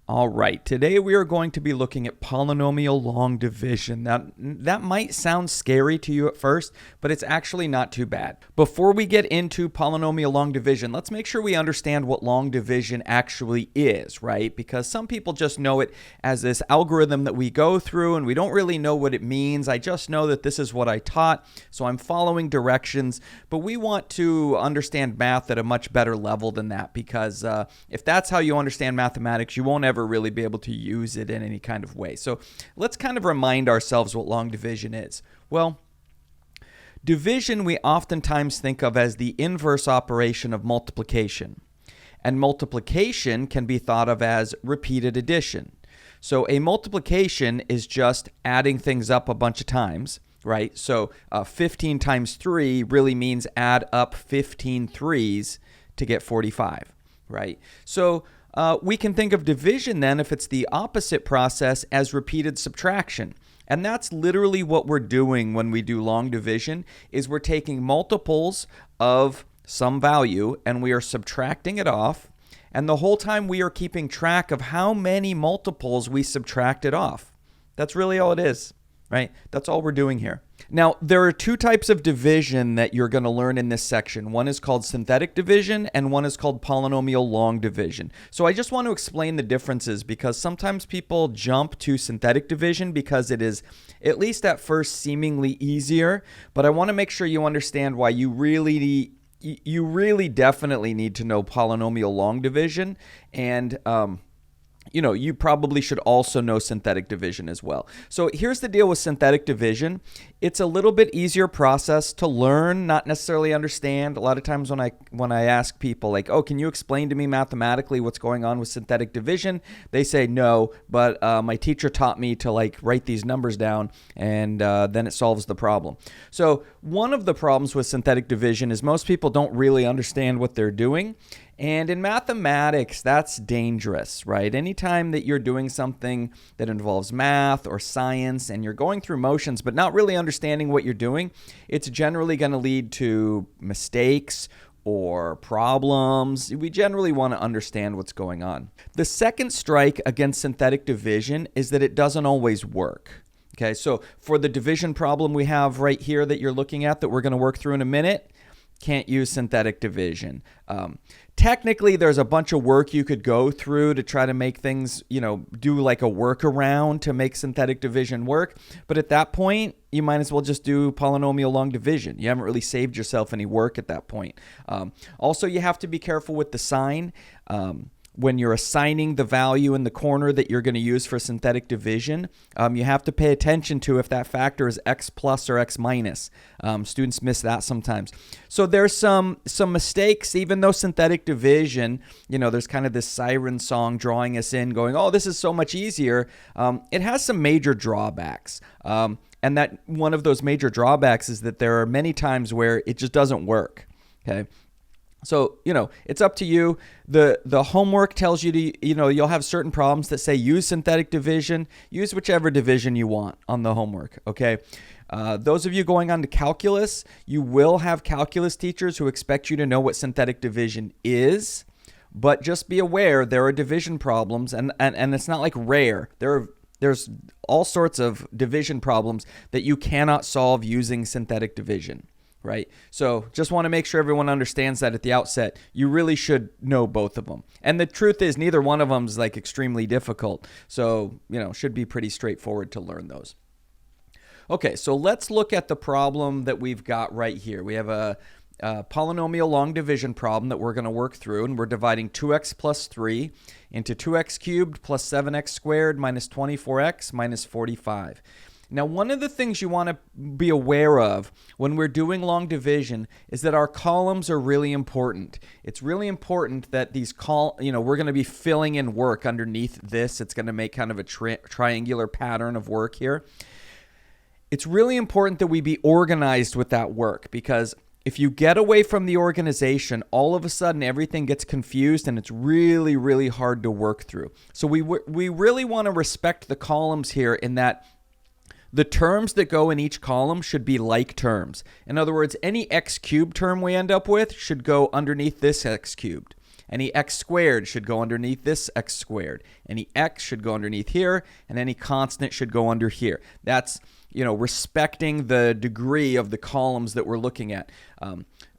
All right, today we are going to be looking at polynomial long division. That might sound scary to you at first, but it's actually not too bad. Before we get into polynomial long division, let's make sure we understand what long division actually is, right? Because some people just know it as this algorithm that we go through and we don't really know what it means. I just know that this is what I taught, so I'm following directions, but we want to understand math at a much better level than that, because if that's how you understand mathematics, you won't ever really be able to use it in any kind of way. So let's kind of remind ourselves what long division is. Well, division we oftentimes think of as the inverse operation of multiplication. And multiplication can be thought of as repeated addition. So a multiplication is just adding things up a bunch of times, right? So 15 times 3 really means add up 15 threes to get 45, right? So we can think of division then, if it's the opposite process, as repeated subtraction. And that's literally what we're doing when we do long division, is we're taking multiples of some value and we are subtracting it off. And the whole time we are keeping track of how many multiples we subtracted off. That's really all it is, right? That's all we're doing here. Now, there are two types of division that you're going to learn in this section. One is called synthetic division and one is called polynomial long division. So I just want to explain the differences, because sometimes people jump to synthetic division because it is, at least at first, seemingly easier. But I want to make sure you understand why you really definitely need to know polynomial long division, and you probably should also know synthetic division as well. So here's the deal with synthetic division. It's a little bit easier process to learn, not necessarily understand. A lot of times when I ask people like, oh, can you explain to me mathematically what's going on with synthetic division? They say no, but my teacher taught me to write these numbers down, and then it solves the problem. So one of the problems with synthetic division is most people don't really understand what they're doing. And in mathematics, that's dangerous, right? Anytime that you're doing something that involves math or science and you're going through motions but not really understanding what you're doing, it's generally going to lead to mistakes or problems. We generally want to understand what's going on. The second strike against synthetic division is that it doesn't always work. Okay, so for the division problem we have right here that you're looking at, that we're going to work through in a minute, can't use synthetic division. Technically, there's a bunch of work you could go through to try to make things, do like a workaround to make synthetic division work. But at that point, you might as well just do polynomial long division. You haven't really saved yourself any work at that point. Also, you have to be careful with the sign. When you're assigning the value in the corner that you're going to use for synthetic division, you have to pay attention to if that factor is x plus or x minus. Students miss that sometimes. So there's some mistakes, even though synthetic division, there's kind of this siren song drawing us in, going, oh, this is so much easier. It has some major drawbacks. And that one of those major drawbacks is that there are many times where it just doesn't work. Okay. So, it's up to you. The homework tells you to, you'll have certain problems that say use synthetic division. Use whichever division you want on the homework, okay? Those of you going on to calculus, you will have calculus teachers who expect you to know what synthetic division is. But just be aware there are division problems, and it's not like rare. There's all sorts of division problems that you cannot solve using synthetic division. Right? So just want to make sure everyone understands that at the outset. You really should know both of them. And the truth is, neither one of them is extremely difficult. So, should be pretty straightforward to learn those. Okay, so let's look at the problem that we've got right here. We have a polynomial long division problem that we're going to work through, and we're dividing 2x plus 3 into 2x cubed plus 7x squared minus 24x minus 45. Now, one of the things you want to be aware of when we're doing long division is that our columns are really important. It's really important that these we're going to be filling in work underneath this. It's going to make kind of a triangular pattern of work here. It's really important that we be organized with that work, because if you get away from the organization, all of a sudden everything gets confused and it's really, really hard to work through. So we really want to respect the columns here, in that the terms that go in each column should be like terms. In other words, any x cubed term we end up with should go underneath this x cubed. Any x squared should go underneath this x squared. Any x should go underneath here, and any constant should go under here. That's, respecting the degree of the columns that we're looking at.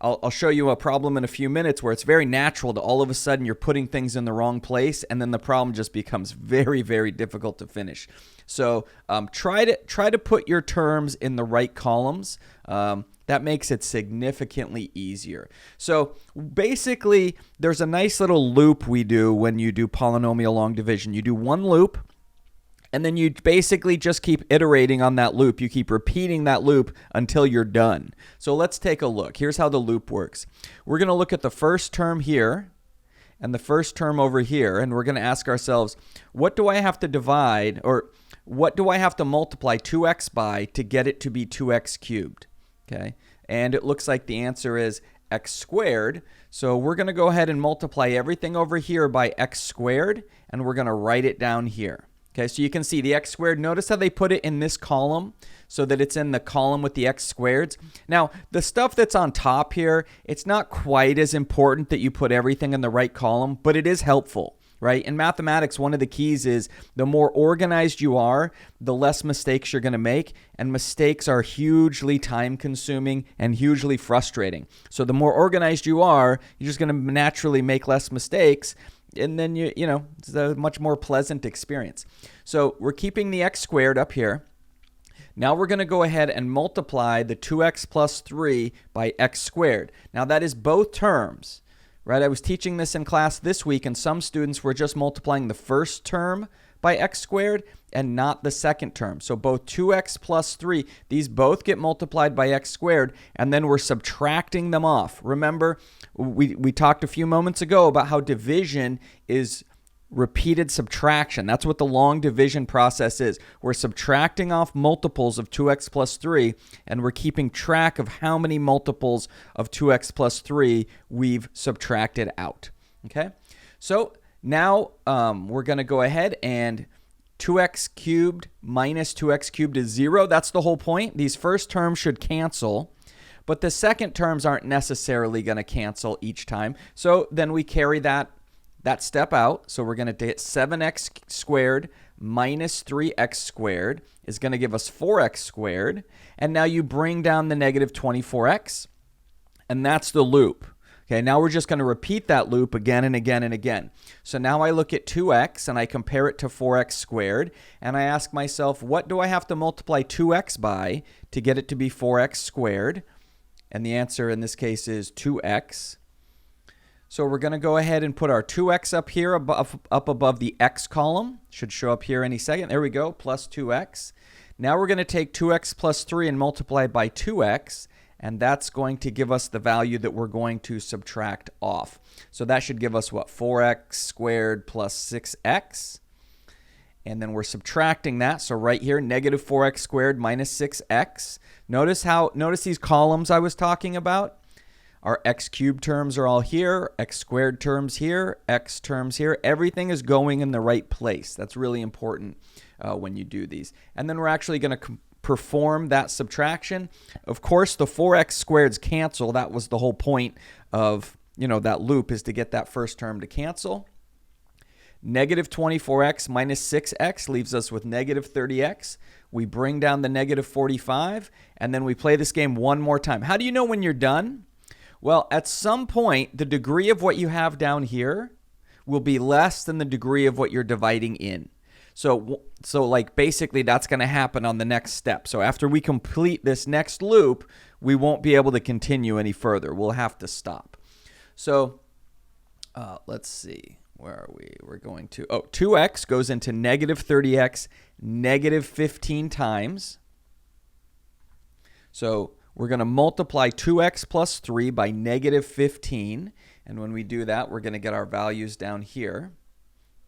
I'll show you a problem in a few minutes where it's very natural to all of a sudden you're putting things in the wrong place, and then the problem just becomes very, very difficult to finish. So try to put your terms in the right columns. That makes it significantly easier. So basically, there's a nice little loop we do when you do polynomial long division. You do one loop, and then you basically just keep iterating on that loop. You keep repeating that loop until you're done. So let's take a look. Here's how the loop works. We're going to look at the first term here and the first term over here, and we're going to ask ourselves, what do I have to divide, or what do I have to multiply 2x by to get it to be 2x cubed? Okay, and it looks like the answer is x squared. So we're going to go ahead and multiply everything over here by x squared, and we're going to write it down here. Okay, so you can see the x squared. Notice how they put it in this column so that it's in the column with the x squareds. Now, the stuff that's on top here, it's not quite as important that you put everything in the right column, but it is helpful, right? In mathematics, one of the keys is the more organized you are, the less mistakes you're going to make, and mistakes are hugely time-consuming and hugely frustrating. So the more organized you are, you're just going to naturally make less mistakes, and then it's a much more pleasant experience. So we're keeping the x squared up here. Now we're going to go ahead and multiply the 2x plus 3 by x squared. Now that is both terms, right? I was teaching this in class this week, and some students were just multiplying the first term by x squared and not the second term. So both 2x plus 3, these both get multiplied by x squared, and then we're subtracting them off. Remember, we talked a few moments ago about how division is repeated subtraction. That's what the long division process is. We're subtracting off multiples of 2x plus 3, and we're keeping track of how many multiples of 2x plus 3 we've subtracted out. Okay? So now we're going to go ahead and 2x cubed minus 2x cubed is 0. That's the whole point. These first terms should cancel, but the second terms aren't necessarily going to cancel each time. So then we carry that step out. So we're going to get 7x squared minus 3x squared is going to give us 4x squared. And now you bring down the negative 24x, and that's the loop. Okay, now we're just going to repeat that loop again and again and again. So now I look at 2x and I compare it to 4x squared, and I ask myself, what do I have to multiply 2x by to get it to be 4x squared? And the answer in this case is 2x. So we're going to go ahead and put our 2x up here up above the x column. Should show up here any second. There we go, plus 2x. Now we're going to take 2x plus 3 and multiply by 2x. And that's going to give us the value that we're going to subtract off. So that should give us what? 4x squared plus 6x. And then we're subtracting that. So right here, negative 4x squared minus 6x. Notice these columns I was talking about. Our x cubed terms are all here, x squared terms here, x terms here. Everything is going in the right place. That's really important when you do these. And then we're actually going to perform that subtraction. Of course, the 4x squareds cancel. That was the whole point of that loop, is to get that first term to cancel. Negative 24x minus 6x leaves us with negative 30x. We bring down the negative 45, and then we play this game one more time. How do you know when you're done? Well, at some point, the degree of what you have down here will be less than the degree of what you're dividing in. So like basically that's going to happen on the next step. So after we complete this next loop, we won't be able to continue any further. We'll have to stop. So let's see. Where are we? We're going to, 2x goes into negative 30x negative 15 times. So we're going to multiply 2x plus 3 by negative 15. And when we do that, we're going to get our values down here,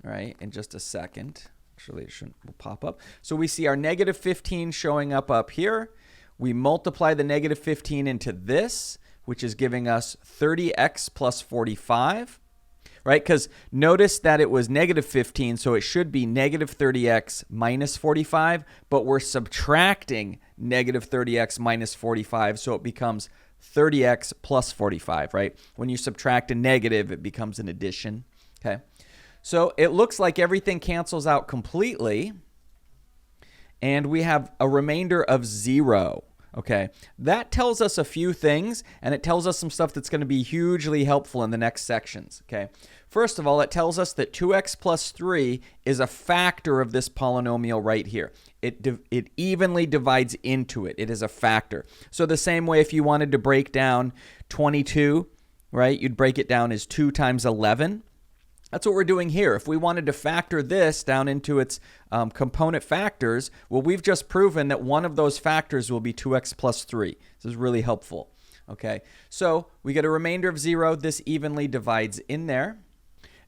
right, in just a second. Actually, it will pop up. So we see our negative 15 showing up here. We multiply the negative 15 into this, which is giving us 30x plus 45, right? Because notice that it was negative 15, so it should be negative 30x minus 45, but we're subtracting negative 30x minus 45, so it becomes 30x plus 45, right? When you subtract a negative, it becomes an addition, okay? So it looks like everything cancels out completely, and we have a remainder of 0. Okay, that tells us a few things, and it tells us some stuff that's going to be hugely helpful in the next sections. Okay, first of all, it tells us that 2x plus 3 is a factor of this polynomial right here. It evenly divides into it. It is a factor. So the same way if you wanted to break down 22, right, you'd break it down as 2 times 11. That's what we're doing here. If we wanted to factor this down into its component factors, well, we've just proven that one of those factors will be 2x plus 3. This is really helpful. Okay, so we get a remainder of 0. This evenly divides in there.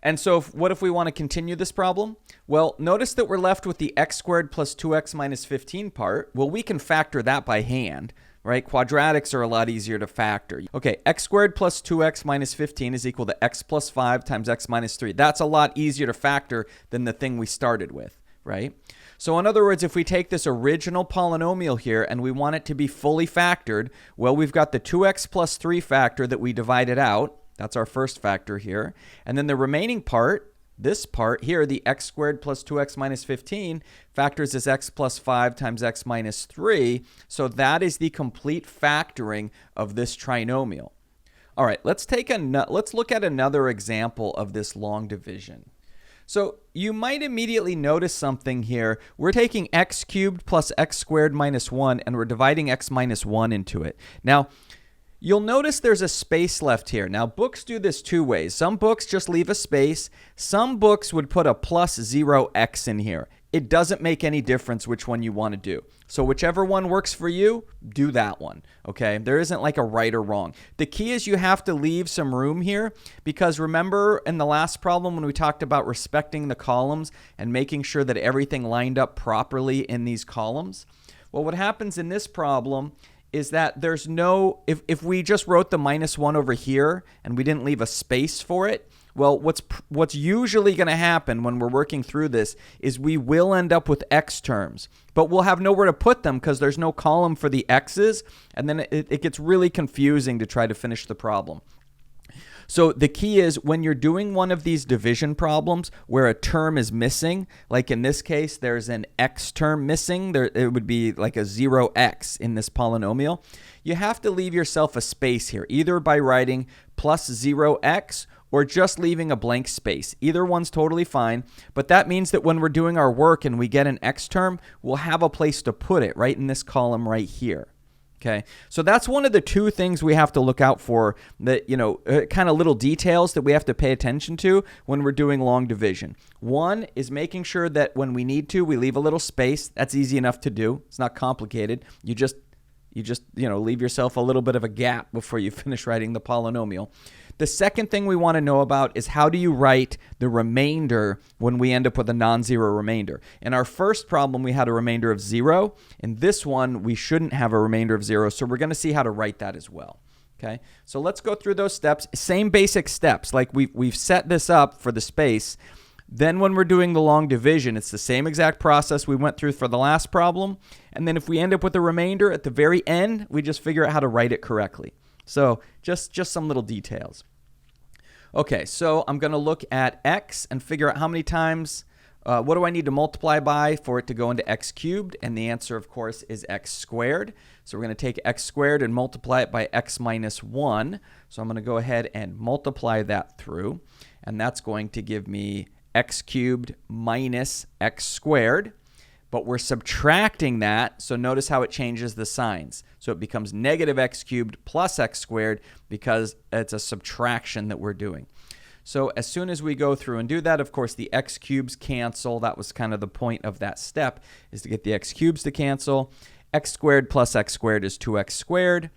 And so what if we want to continue this problem? Well, notice that we're left with the x squared plus 2x minus 15 part. Well, we can factor that by hand. Right? Quadratics are a lot easier to factor. Okay, x squared plus 2x minus 15 is equal to x plus 5 times x minus 3. That's a lot easier to factor than the thing we started with, right? So in other words, if we take this original polynomial here and we want it to be fully factored, well, we've got the 2x plus 3 factor that we divided out. That's our first factor here. And then the remaining part, this part here, the x squared plus 2x minus 15, factors as x plus 5 times x minus 3. So that is the complete factoring of this trinomial. All right, let's look at another example of this long division. So you might immediately notice something here. We're taking x cubed plus x squared minus 1, and we're dividing x minus 1 into it. Now, you'll notice there's a space left here. Now, books do this two ways. Some books just leave a space. Some books would put a plus 0x in here. It doesn't make any difference which one you want to do. So whichever one works for you, do that one, okay? There isn't like a right or wrong. The key is you have to leave some room here because remember in the last problem when we talked about respecting the columns and making sure that everything lined up properly in these columns? Well, what happens in this problem is that there's no, if we just wrote the minus 1 over here and we didn't leave a space for it, well, what's usually going to happen when we're working through this is we will end up with x terms, but we'll have nowhere to put them because there's no column for the x's, and then it gets really confusing to try to finish the problem. So the key is when you're doing one of these division problems where a term is missing, like in this case, there's an x term missing, it would be like a 0x in this polynomial, you have to leave yourself a space here, either by writing plus 0x or just leaving a blank space. Either one's totally fine, but that means that when we're doing our work and we get an x term, we'll have a place to put it right in this column right here. Okay, so that's one of the two things we have to look out for, that, kind of little details that we have to pay attention to when we're doing long division. One is making sure that when we need to, we leave a little space. That's easy enough to do. It's not complicated. You just leave yourself a little bit of a gap before you finish writing the polynomial. The second thing we want to know about is how do you write the remainder when we end up with a non-zero remainder. In our first problem, we had a remainder of 0. In this one, we shouldn't have a remainder of 0, so we're going to see how to write that as well. Okay, so let's go through those steps. Same basic steps, like we've set this up for the space. Then when we're doing the long division, it's the same exact process we went through for the last problem. And then if we end up with a remainder at the very end, we just figure out how to write it correctly. So just some little details. Okay, so I'm going to look at x and figure out how many times, what do I need to multiply by for it to go into x cubed? And the answer, of course, is x squared. So we're going to take x squared and multiply it by x minus 1. So I'm going to go ahead and multiply that through. And that's going to give me x cubed minus x squared. But we're subtracting that, so notice how it changes the signs. So it becomes negative x cubed plus x squared because it's a subtraction that we're doing. So as soon as we go through and do that, of course, the x cubes cancel. That was kind of the point of that step, is to get the x cubes to cancel. X squared plus x squared is 2x squared.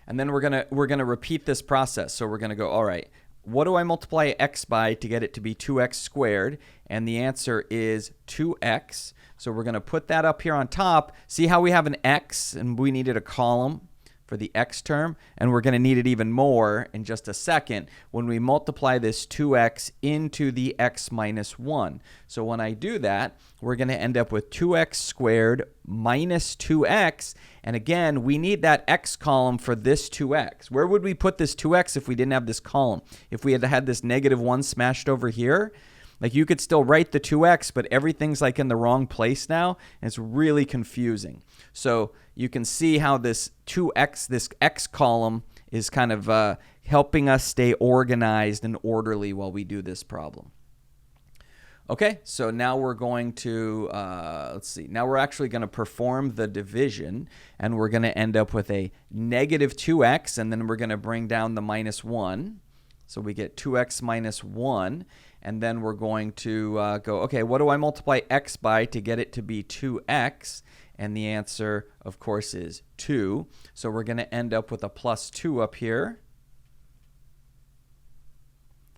And then we're gonna repeat this process. So we're going to go, all right, what do I multiply x by to get it to be 2x squared? And the answer is 2x. So we're going to put that up here on top. See how we have an x and we needed a column? for the x term, and we're going to need it even more in just a second when we multiply this 2x into the x minus 1. So when I do that, we're going to end up with 2x squared minus 2x, and again, we need that x column for this 2x. Where would we put this 2x if we didn't have this column? If we had had this negative 1 smashed over here? Like, you could still write the 2x, but everything's like in the wrong place now, and it's really confusing. So you can see how this 2x, this x column, is kind of helping us stay organized and orderly while we do this problem. Okay, so now we're going to, let's see, now we're actually going to perform the division, and we're going to end up with a negative 2x, and then we're going to bring down the minus 1. So we get 2x minus 1, and then we're going to go, okay, what do I multiply x by to get it to be 2x? And the answer, of course, is 2. So we're going to end up with a plus 2 up here.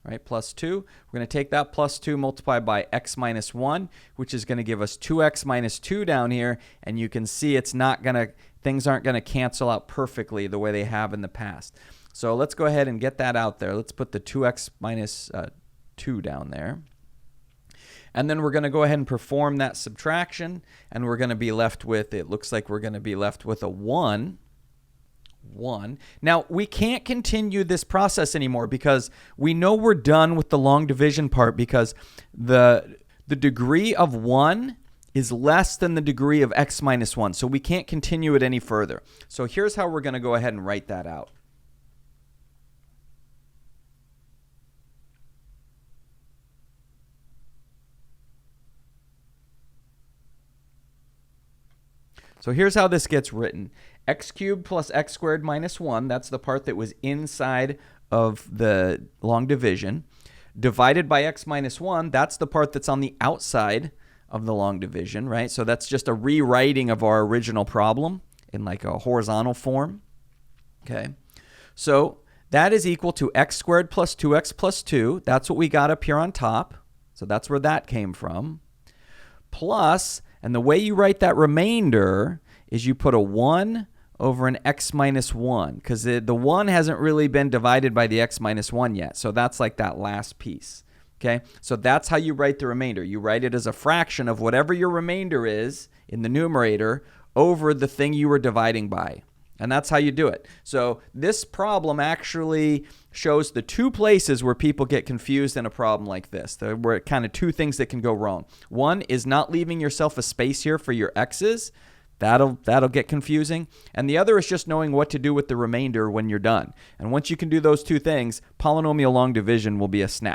Right, plus 2. We're going to take that plus 2 multiplied by x minus 1, which is going to give us 2x minus 2 down here. And you can see it's not going to, things aren't going to cancel out perfectly the way they have in the past. So let's go ahead and get that out there. Let's put the 2x minus 2 down there. And then we're going to go ahead and perform that subtraction. And we're going to be left with, it looks like we're going to be left with a 1. Now, we can't continue this process anymore because we know we're done with the long division part because the degree of 1 is less than the degree of x minus 1. So we can't continue it any further. So here's how we're going to go ahead and write that out. So here's how this gets written. X cubed plus x squared minus 1, that's the part that was inside of the long division, divided by x minus 1, that's the part that's on the outside of the long division, right? So that's just a rewriting of our original problem in like a horizontal form, okay? So that is equal to x squared plus 2x plus 2. That's what we got up here on top. So that's where that came from. Plus, and the way you write that remainder is you put a 1 over an x minus 1, because the 1 hasn't really been divided by the x minus 1 yet. So that's like that last piece. Okay, so that's how you write the remainder. You write it as a fraction of whatever your remainder is in the numerator over the thing you were dividing by. And that's how you do it. So this problem actually shows the two places where people get confused in a problem like this. There were kind of two things that can go wrong. One is not leaving yourself a space here for your x's. That'll get confusing. And the other is just knowing what to do with the remainder when you're done. And once you can do those two things, polynomial long division will be a snap.